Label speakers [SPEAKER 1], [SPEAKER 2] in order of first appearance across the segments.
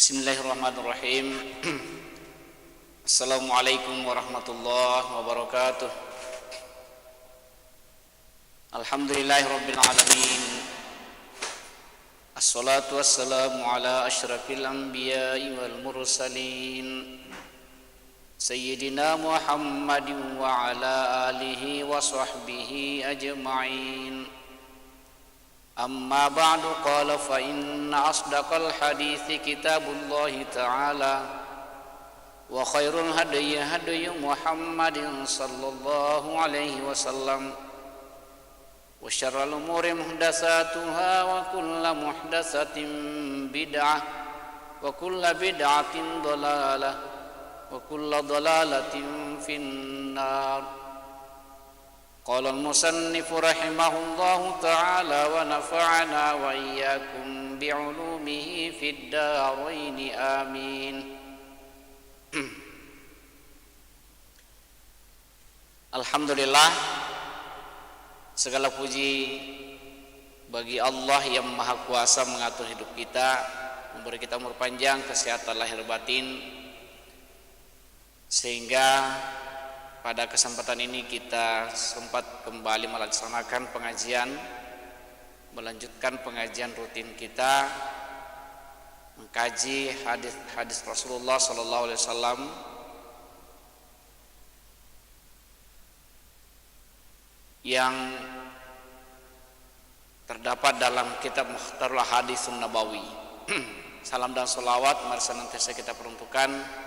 [SPEAKER 1] Bismillahirrahmanirrahim. Assalamualaikum warahmatullahi wabarakatuh. Alhamdulillahirabbil alamin. Assalatu wassalamu ala asyrafil anbiya'i wal mursalin Sayyidina Muhammadin wa ala alihi wa sahbihi ajma'in. Amma ba'du, qala fa inna asdaqal hadithi kitabullahi ta'ala wa khairul hadyi hadyu Muhammadin sallallahu alaihi wasallam wa syarrul umuri muhdatsatuha wa kullu muhdatsatin bid'ah wa kullu bid'atin dhalalah wa kullu dhalalatin finnar. Qala al-musannifu rahimahullahu ta'ala wa nafa'ana wa iyyakum bi'ulumihi fid dharain amin. Alhamdulillah, segala puji bagi Allah yang Maha Kuasa mengatur hidup kita, memberi kita umur panjang, kesehatan lahir batin, sehingga pada kesempatan ini kita sempat kembali melaksanakan pengajian, melanjutkan pengajian rutin kita, mengkaji hadis-hadis Rasulullah sallallahu alaihi wasallam yang terdapat dalam kitab Mukhtarul Ahaditsun Nabawi. Salam dan salawat mari senantiasa kita peruntukkan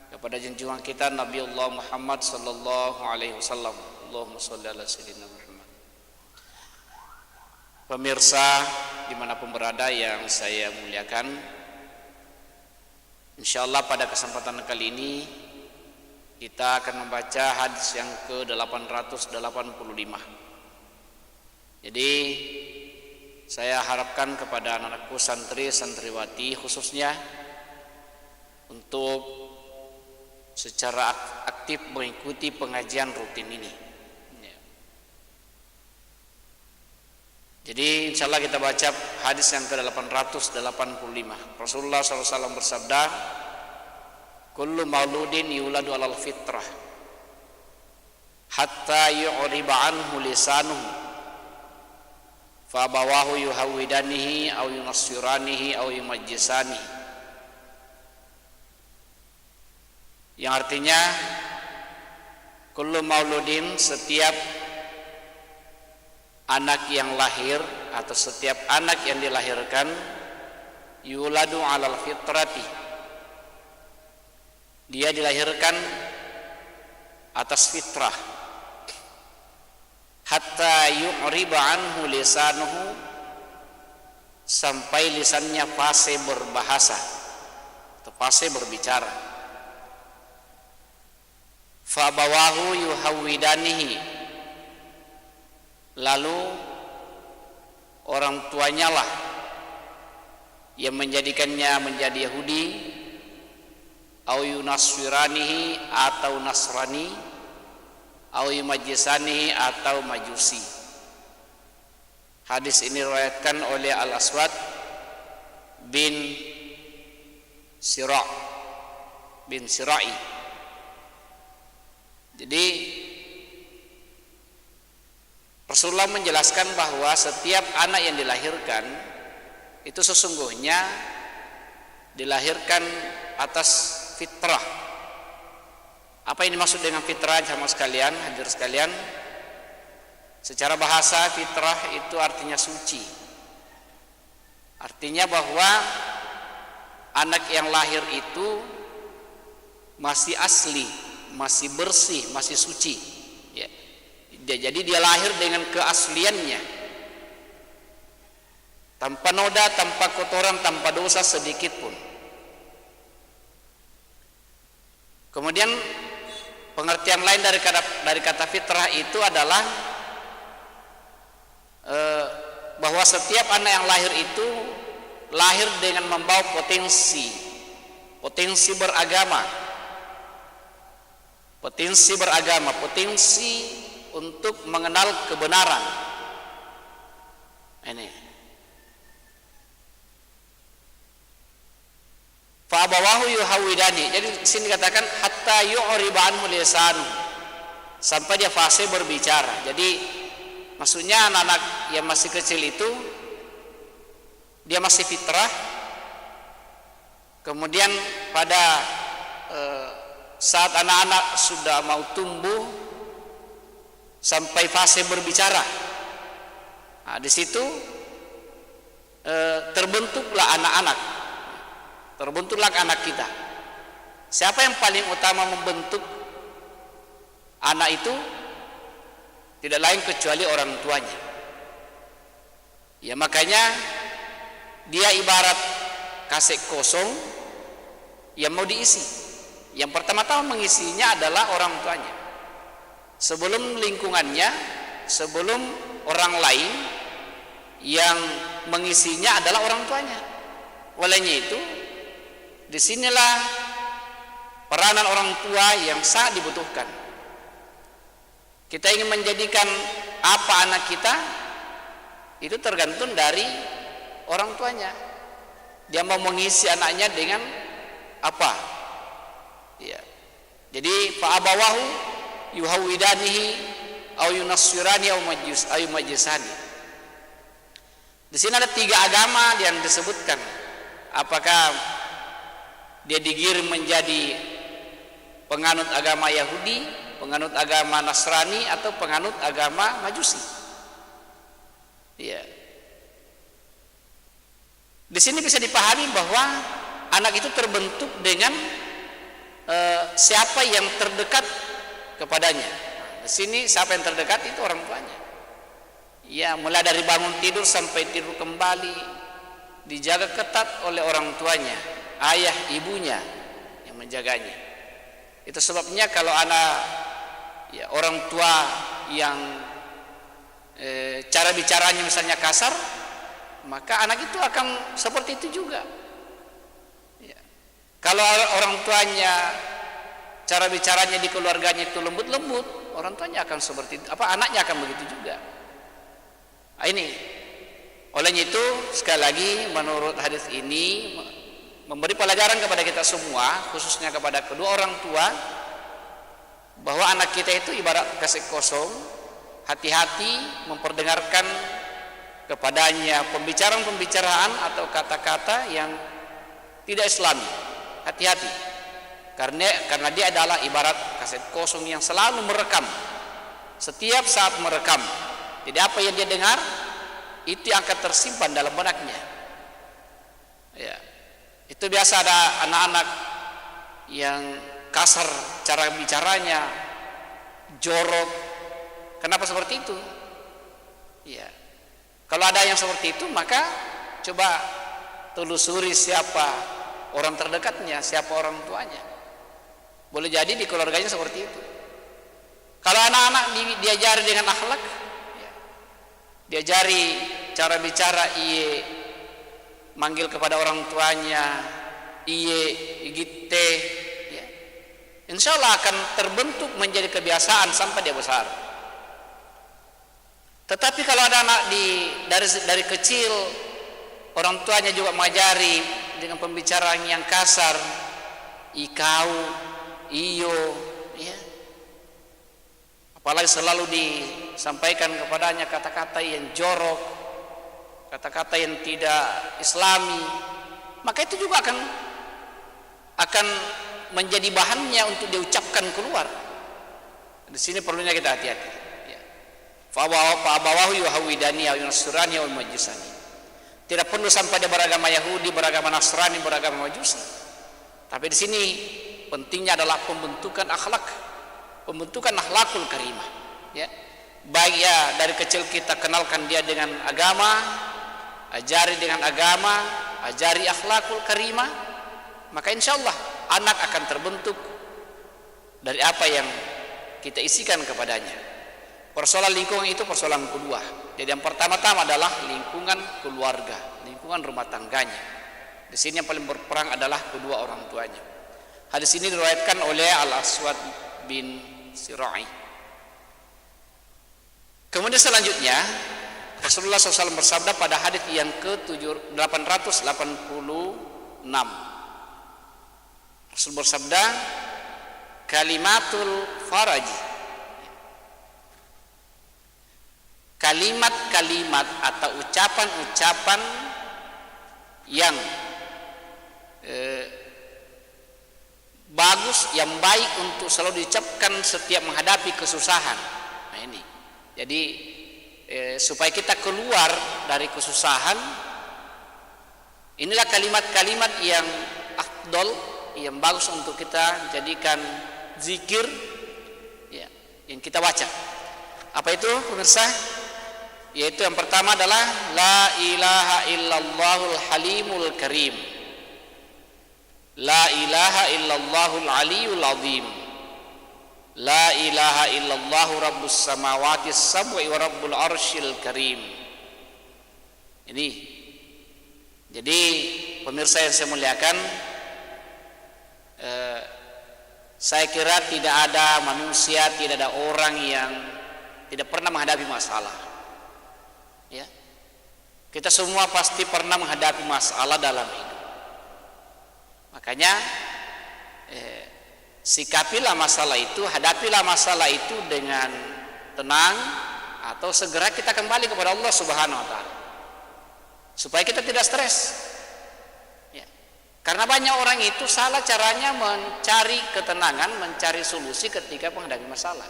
[SPEAKER 1] kepada junjungan kita Nabiullah Muhammad sallallahu alaihi wasallam. Allahumma shalli ala sayyidina Muhammad. Pemirsa dimanapun berada yang saya muliakan, insyaallah pada kesempatan kali ini kita akan membaca hadis yang ke-885. Jadi saya harapkan kepada anak-anakku santriwati khususnya untuk secara aktif mengikuti pengajian rutin ini. Jadi insyaallah kita baca hadis yang ke-885. Rasulullah SAW bersabda, kullu mauludin yuladu alal fitrah hatta yu'riba anhu lisanuhu fa abawahu yuhawidanihi aw yunassiranihi aw yumajjisanihi. Yang artinya kullu mauludin, setiap anak yang lahir atau setiap anak yang dilahirkan, yuladu alal fitrati, dia dilahirkan atas fitrah, hatta yu'riba anhu lisanuhu, sampai lisannya fase berbahasa atau fase berbicara. Fabawahu yuhawidanihi, lalu orang tuanya lah yang menjadikannya menjadi Yahudi, au yunaswiranihi atau Nasrani, au yumajjisanihi atau Majusi. Hadis ini diriwayatkan oleh Al-Aswad bin Sira'i. Jadi Rasulullah menjelaskan bahwa setiap anak yang dilahirkan itu sesungguhnya dilahirkan atas fitrah. Apa yang dimaksud dengan fitrah jamaah sekalian, hadir sekalian? Secara bahasa fitrah itu artinya suci. Artinya bahwa anak yang lahir itu masih asli, masih bersih, masih suci ya. Jadi dia lahir dengan keasliannya, tanpa noda, tanpa kotoran, tanpa dosa sedikit pun. Kemudian pengertian lain dari kata fitrah itu adalah bahwa setiap anak yang lahir itu lahir dengan membawa potensi beragama, potensi untuk mengenal kebenaran. Ini fa abawahu yuhawidani. Jadi di sini dikatakan hatta yu'riba anhu lisanu, sampai dia fase berbicara. Jadi maksudnya anak-anak yang masih kecil itu dia masih fitrah, kemudian pada saat anak-anak sudah mau tumbuh sampai fase berbicara, nah, di situ terbentuklah anak kita. Siapa yang paling utama membentuk anak itu? Tidak lain kecuali orang tuanya. Ya, makanya dia ibarat kaset kosong yang mau diisi. Yang pertama-tama mengisinya adalah orang tuanya. Sebelum lingkungannya, sebelum orang lain, yang mengisinya adalah orang tuanya. Olehnya itu, disinilah peranan orang tua yang sangat dibutuhkan. Kita ingin menjadikan apa anak kita, itu tergantung dari orang tuanya. Dia mau mengisi anaknya dengan apa? Ya. Jadi fa abawahu yuhawidanihi au yunassirani au majusani. Di sini ada 3 agama yang disebutkan. Apakah dia digiring menjadi penganut agama Yahudi, penganut agama Nasrani, atau penganut agama Majusi? Ya. Di sini bisa dipahami bahwa anak itu terbentuk dengan siapa yang terdekat kepadanya. Di sini siapa yang terdekat itu orang tuanya. Ya, mulai dari bangun tidur sampai tidur kembali dijaga ketat oleh orang tuanya, ayah ibunya yang menjaganya. Itu sebabnya kalau anak, ya, orang tua yang cara bicaranya misalnya kasar, maka anak itu akan seperti itu juga. Ya. Kalau orang tuanya cara bicaranya di keluarganya itu lembut-lembut, orang tuanya akan seperti itu, anaknya akan begitu juga. Nah, ini olehnya itu sekali lagi menurut hadis ini memberi pelajaran kepada kita semua, khususnya kepada kedua orang tua, bahwa anak kita itu ibarat kaset kosong. Hati-hati memperdengarkan kepadanya pembicaraan atau kata-kata yang tidak Islami. Hati-hati, karena dia adalah ibarat kaset kosong yang selalu merekam. Setiap saat merekam, jadi apa yang dia dengar itu yang akan tersimpan dalam benaknya. Ya, itu biasa ada anak-anak yang kasar cara bicaranya, jorok. Kenapa seperti itu? Ya, kalau ada yang seperti itu, maka coba telusuri siapa orang terdekatnya, siapa orang tuanya. Boleh jadi di keluarganya seperti itu. Kalau anak-anak diajari dengan akhlak, ya, diajari cara bicara, iye manggil kepada orang tuanya, iye igite, ya, insya Allah akan terbentuk menjadi kebiasaan sampai dia besar. Tetapi kalau ada anak dari kecil, orang tuanya juga mengajari dengan pembicaraan yang kasar, ikau, iyo, ya, apalagi selalu disampaikan kepadanya kata-kata yang jorok, kata-kata yang tidak Islami, maka itu juga akan menjadi bahannya untuk diucapkan keluar. Di sini perlunya kita hati-hati. Fa abawahu yuhawidani au yunassirani au majusani. Tidak perlu sampai dia beragama Yahudi, beragama Nasrani, beragama Majusi. Tapi di sini pentingnya adalah pembentukan akhlak, pembentukan akhlakul karimah. Ya, baik ya dari kecil kita kenalkan dia dengan agama, ajari dengan agama, ajari akhlakul karimah, maka insya Allah anak akan terbentuk dari apa yang kita isikan kepadanya. Persoalan lingkungan itu persoalan kedua. Jadi yang pertama-tama adalah lingkungan keluarga, lingkungan rumah tangganya. Di sini yang paling berperang adalah kedua orang tuanya. Hadis ini diriwayatkan oleh Al-Aswad bin Sirai. Kemudian selanjutnya Rasulullah SAW bersabda pada hadis yang ke-886, Rasul bersabda, kalimatul faraj, kalimat-kalimat atau ucapan-ucapan yang bagus, yang baik untuk selalu diucapkan setiap menghadapi kesusahan. Nah ini, jadi supaya kita keluar dari kesusahan, inilah kalimat-kalimat yang afdol, yang bagus untuk kita jadikan zikir ya, yang kita baca. Apa itu pemirsa? Yaitu yang pertama adalah la ilaha illallahul halimul karim, la ilaha illallahul aliyul azim, la ilaha illallah rabbus samawati sab'i wa rabbul arsyil karim. Ini, jadi pemirsa yang saya muliakan, saya kira tidak ada manusia, tidak ada orang yang tidak pernah menghadapi masalah. Ya, kita semua pasti pernah menghadapi masalah dalam hidup. Makanya sikapilah masalah itu, hadapilah masalah itu dengan tenang, atau segera kita kembali kepada Allah Subhanahu wa taala supaya kita tidak stres. Ya. Karena banyak orang itu salah caranya mencari ketenangan, mencari solusi ketika menghadapi masalah.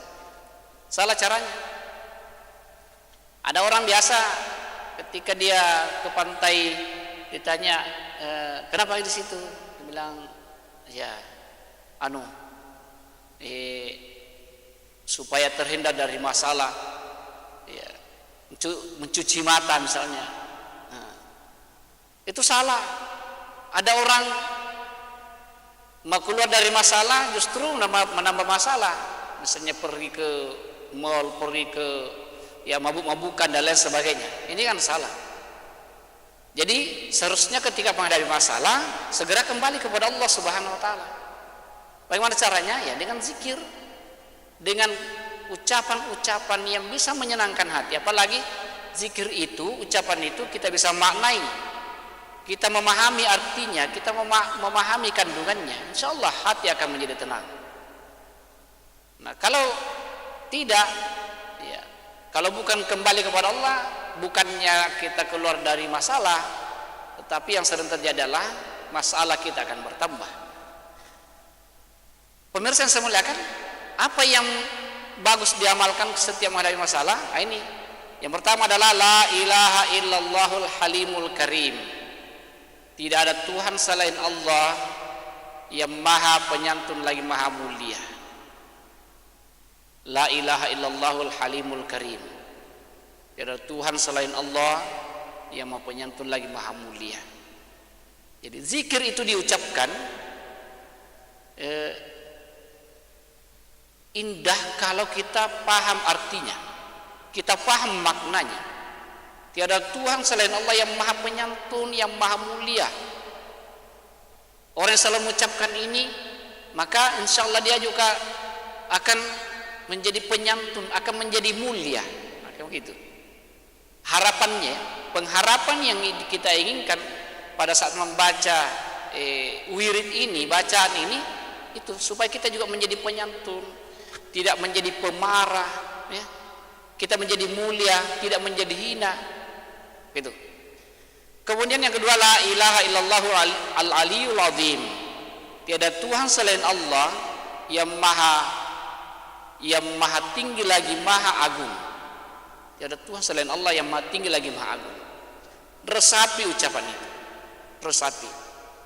[SPEAKER 1] Salah caranya. Ada orang biasa ketika dia ke pantai ditanya, kenapa di situ? Dia bilang, ya, supaya terhindar dari masalah, ya, mencuci mata misalnya. Nah, itu salah. Ada orang mau keluar dari masalah justru menambah masalah. Misalnya pergi ke mall, pergi ke mabuk-mabukan dan lain sebagainya. Ini kan salah. Jadi seharusnya ketika menghadapi masalah segera kembali kepada Allah Subhanahu wa taala. Bagaimana caranya? Ya dengan zikir, dengan ucapan-ucapan yang bisa menyenangkan hati. Apalagi zikir itu, ucapan itu kita bisa maknai, kita memahami artinya, kita memahami kandungannya. Insyaallah hati akan menjadi tenang. Nah, kalau tidak, ya, kalau bukan kembali kepada Allah, bukannya kita keluar dari masalah, tetapi yang sering terjadi adalah masalah kita akan bertambah. Pemirsa yang saya muliakan, apa yang bagus diamalkan setiap menghadapi masalah? Nah, ini yang pertama adalah la ilaha illallahul halimul karim. Tidak ada Tuhan selain Allah yang maha penyantun lagi maha mulia. La ilaha illallahul halimul karim. Tidak ada Tuhan selain Allah yang maha penyantun lagi maha mulia. Jadi zikir itu diucapkan indah kalau kita paham artinya, kita paham maknanya. Tiada Tuhan selain Allah yang maha penyantun, yang maha mulia. Orang yang selalu mengucapkan ini, maka insya Allah dia juga akan menjadi penyantun, akan menjadi mulia. Maka begitu. Harapannya, pengharapan yang kita inginkan pada saat membaca wirid ini, bacaan ini, itu supaya kita juga menjadi penyantun, tidak menjadi pemarah, ya. Kita menjadi mulia, tidak menjadi hina, gitu. Kemudian yang kedua, la ilaha illallah al-aliyul azim. Tiada Tuhan selain Allah yang maha tinggi lagi maha agung. Tiada Tuhan selain Allah yang maha tinggi lagi maha agung. Resapi ucapan itu, resapi.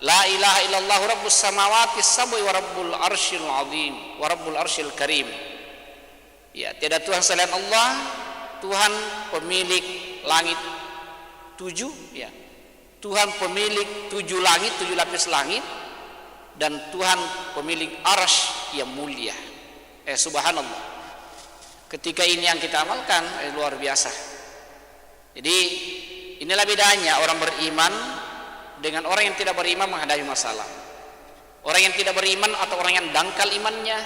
[SPEAKER 1] La ilaha illallah rabbus samawati sab'i wa rabbul arsyil azim wa rabbul arsyil karim. Ya, tiada Tuhan selain Allah, Tuhan pemilik langit 7, ya. Tuhan pemilik 7 langit, 7 lapis langit, dan Tuhan pemilik arsy yang mulia. Subhanallah. Ketika ini yang kita amalkan, luar biasa. Jadi inilah bedanya orang beriman dengan orang yang tidak beriman menghadapi masalah. Orang yang tidak beriman atau orang yang dangkal imannya,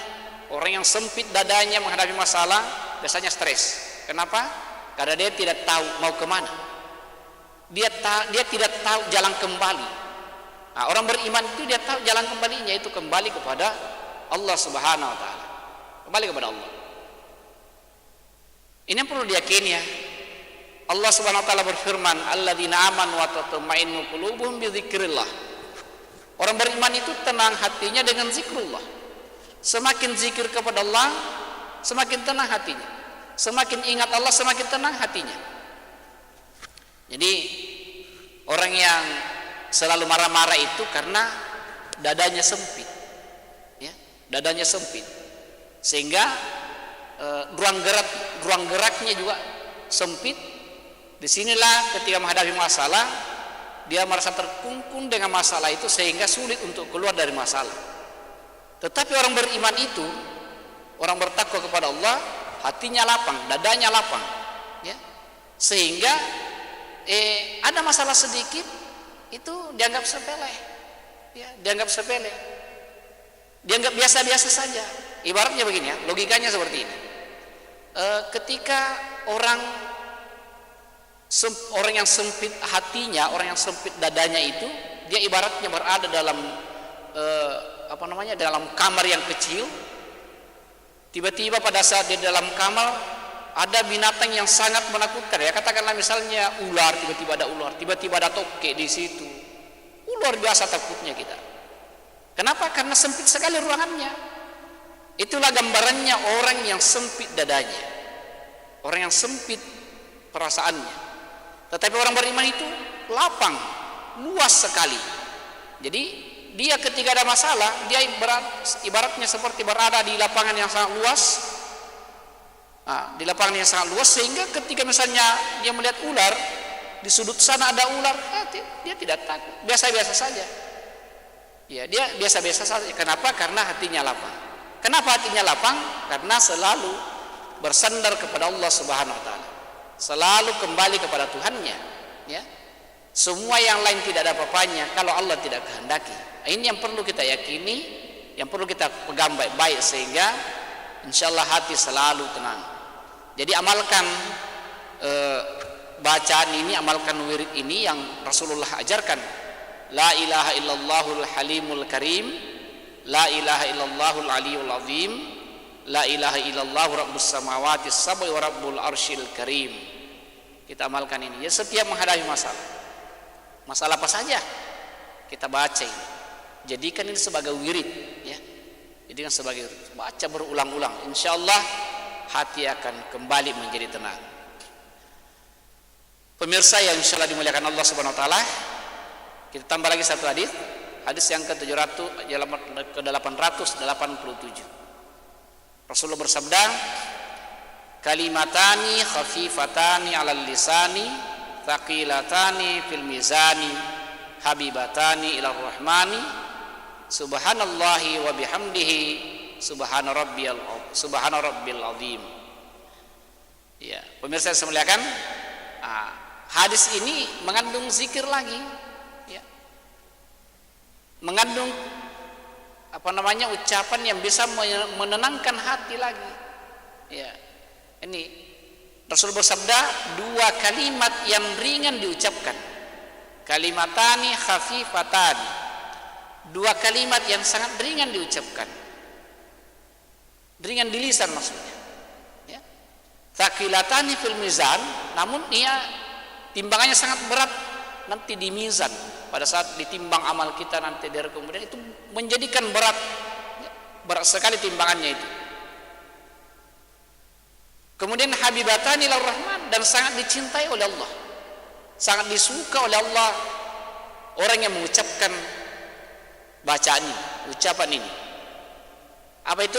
[SPEAKER 1] orang yang sempit dadanya menghadapi masalah, biasanya stres. Kenapa? Karena dia tidak tahu mau kemana. Dia tidak tahu jalan kembali. Nah, orang beriman itu dia tahu jalan kembalinya itu kembali kepada Allah Subhanahu wa taala. Kembali kepada Allah. Ini yang perlu diyakini ya. Allah Subhanahu wa taala berfirman, "Alladzina amanu wa tatma'innu qulubuhum bi dzikrillah." Orang beriman itu tenang hatinya dengan zikrullah. Semakin zikir kepada Allah, semakin tenang hatinya. Semakin ingat Allah, semakin tenang hatinya. Jadi orang yang selalu marah-marah itu karena dadanya sempit, ya, dadanya sempit, sehingga ruang geraknya juga sempit. Disinilah ketika menghadapi masalah dia merasa terkungkung dengan masalah itu sehingga sulit untuk keluar dari masalah. Tetapi orang beriman itu, orang bertakwa kepada Allah, hatinya lapang, dadanya lapang, ya, sehingga ada masalah sedikit itu dianggap sepele, ya, dianggap sepele, dianggap biasa-biasa saja. Ibaratnya begini ya, logikanya seperti ini. Ketika orang yang sempit hatinya, orang yang sempit dadanya itu, dia ibaratnya berada dalam dalam kamar yang kecil. Tiba-tiba pada saat di dalam kamar ada binatang yang sangat menakutkan, ya, katakanlah misalnya ular, tiba-tiba ada ular, tiba-tiba ada tokek di situ. Luar biasa takutnya kita. Kenapa? Karena sempit sekali ruangannya. Itulah gambarannya orang yang sempit dadanya, orang yang sempit perasaannya. Tetapi orang beriman itu lapang, luas sekali. Jadi dia ketika ada masalah, dia ibaratnya seperti berada di lapangan yang sangat luas. Di lapangan yang sangat luas, sehingga ketika misalnya dia melihat ular di sudut sana ada ular, dia tidak takut, biasa-biasa saja. Ya, dia biasa-biasa saja. Kenapa? Karena hatinya lapang. Kenapa hatinya lapang? Karena selalu bersandar kepada Allah Subhanahu wa taala. Selalu kembali kepada Tuhannya, ya. Semua yang lain tidak ada apa-apanya kalau Allah tidak kehendaki. Ini yang perlu kita yakini, yang perlu kita pegang baik-baik sehingga insyaallah hati selalu tenang. Jadi amalkan bacaan ini, amalkan wirid ini yang Rasulullah ajarkan. La ilaha illallahul halimul karim, la ilaha illallahul aliyul azim, la ilaha illallah rabbus samawati sab'i wa rabbul arsyil karim. Kita amalkan ini ya setiap menghadapi masalah apa saja kita baca ini. Jadikan ini sebagai wirid, ya. Jadikan sebagai wirid. Baca berulang-ulang, insyaallah hati akan kembali menjadi tenang. Pemirsa yang insyaallah dimuliakan Allah Subhanahu wa taala, kita tambah lagi satu hadis yang ke-887. Rasulullah bersabda, kalimatani khafifatani 'alal lisani, thaqilatani fil mizani, habibatani ilar rahmani, subhanallahi wa bihamdihi, subhana rabbil azim. Ya, pemirsa yang saya muliakan, hadis ini mengandung zikir lagi, ya. Mengandung ucapan yang bisa menenangkan hati lagi. Ya. Ini Rasul bersabda, dua kalimat yang ringan diucapkan. Kalimatani khafifatani. Dua kalimat yang sangat ringan diucapkan. Ringan di lisan maksudnya, ya. Thaqilatani fil mizan, namun ia timbangannya sangat berat nanti di mizan. Pada saat ditimbang amal kita nanti dari kemudian itu menjadikan berat, ya, berat sekali timbangannya itu. Kemudian habibatani lir rahman, dan sangat dicintai oleh Allah, sangat disuka oleh Allah orang yang mengucapkan bacaan ini, ucapan ini. Apa itu?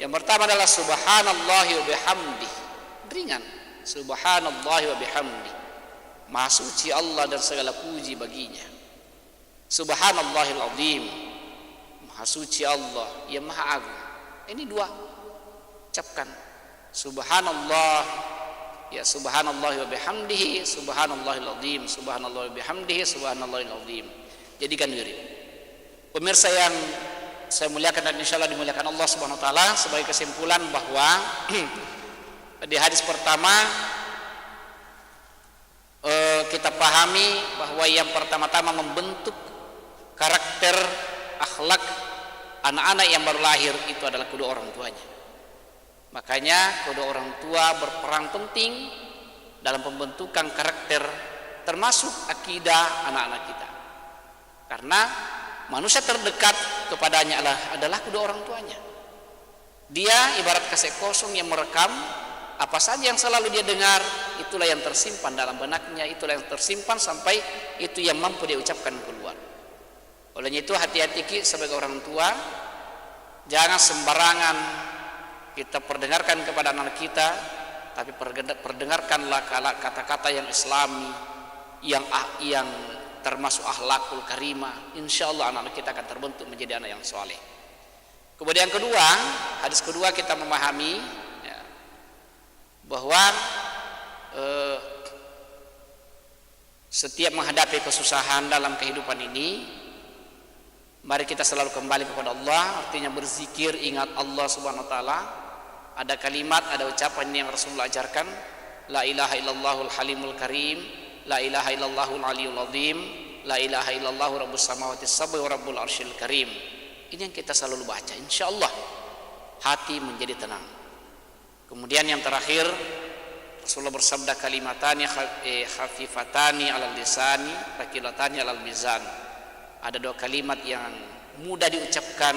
[SPEAKER 1] Yang pertama adalah subhanallahi wa bihamdihi. Ringan. Subhanallahi wa bihamdihi. Maha suci Allah dan segala puji baginya. Subhanallahil azim. Maha suci Allah yang maha agung. Ini dua. Ucapkan. Subhanallah, ya, subhanallahi wa bihamdihi, subhanallahil azim, subhanallahi wa bihamdihi, subhanallahil azim. Jadikan wirid. Pemirsa yang saya muliakan dan insyaallah dimuliakan Allah Subhanahu wa taala, sebagai kesimpulan bahwa di hadis pertama kita pahami bahwa yang pertama-tama membentuk karakter, akhlak anak-anak yang baru lahir itu adalah kedua orang tuanya. Makanya kedua orang tua berperan penting dalam pembentukan karakter, termasuk akidah anak-anak kita. Karena manusia terdekat kepadanya adalah kedua orang tuanya. Dia ibarat kaset kosong yang merekam apa saja yang selalu dia dengar, itulah yang tersimpan dalam benaknya, itulah yang tersimpan sampai itu yang mampu dia ucapkan keluar. Olehnya itu hati-hati kita sebagai orang tua, jangan sembarangan kita perdengarkan kepada anak kita, tapi perdengarkanlah kata-kata yang islami, yang termasuk akhlakul karimah. Insyaallah anak-anak kita akan terbentuk menjadi anak yang soleh. Kemudian kedua, hadis kedua kita memahami ya, bahwa setiap menghadapi kesusahan dalam kehidupan ini, mari kita selalu kembali kepada Allah. Artinya berzikir, ingat Allah subhanahu wa ta'ala. Ada kalimat, ada ucapan yang Rasulullah ajarkan, la ilaha illallahul halimul karim, la ilaha illallahul aliyul azim, la ilaha illallah rabbus samawati sab'i wa rabbul arsyil karim. Ini yang kita selalu baca, insyaallah hati menjadi tenang. Kemudian yang terakhir, Rasulullah bersabda kalimatani khafifatani alal lisani thaqilatani alal mizan. Ada dua kalimat yang mudah diucapkan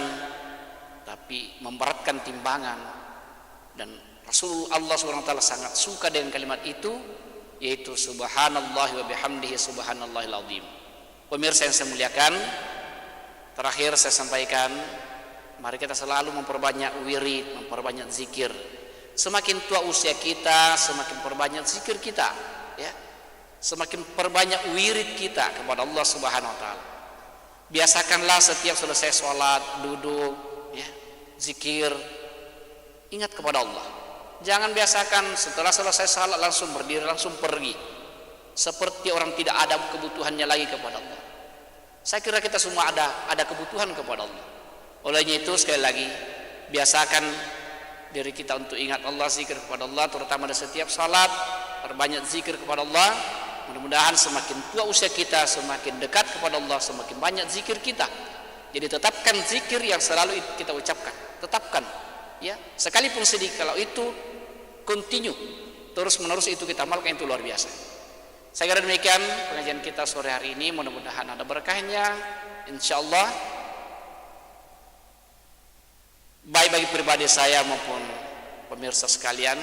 [SPEAKER 1] tapi memberatkan timbangan, dan Rasulullah subhanahu wa ta'ala sangat suka dengan kalimat itu, yaitu subhanallah wa bihamdihi subhanallahil azim. Pemirsa yang saya muliakan, terakhir saya sampaikan, mari kita selalu memperbanyak wirid, memperbanyak zikir. Semakin tua usia kita, semakin perbanyak zikir kita, ya. Semakin perbanyak wirid kita kepada Allah subhanahu wa ta'ala. Biasakanlah setiap selesai sholat, duduk, ya, zikir, ingat kepada Allah. Jangan biasakan setelah selesai salat langsung berdiri, langsung pergi, seperti orang tidak ada kebutuhannya lagi kepada Allah. Saya kira kita semua ada kebutuhan kepada Allah. Olehnya itu sekali lagi, biasakan diri kita untuk ingat Allah, zikir kepada Allah, terutama di setiap salat, perbanyak zikir kepada Allah. Mudah-mudahan semakin tua usia kita, semakin dekat kepada Allah, semakin banyak zikir kita. Jadi tetapkan zikir yang selalu kita ucapkan, tetapkan, ya, sekalipun sedikit, kalau itu continue terus menerus itu kita amalkan, itu luar biasa. Saya kira demikian pengajian kita sore hari ini, mudah-mudahan ada berkahnya insyaallah, baik bagi pribadi saya maupun pemirsa sekalian.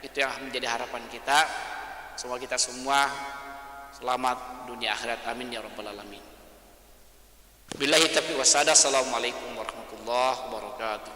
[SPEAKER 1] Itu yang menjadi harapan kita. Semoga kita semua selamat dunia akhirat, amin ya rabbal alamin. Billahi taufiq wa hidayah. Assalamualaikum warahmatullahi wabarakatuh.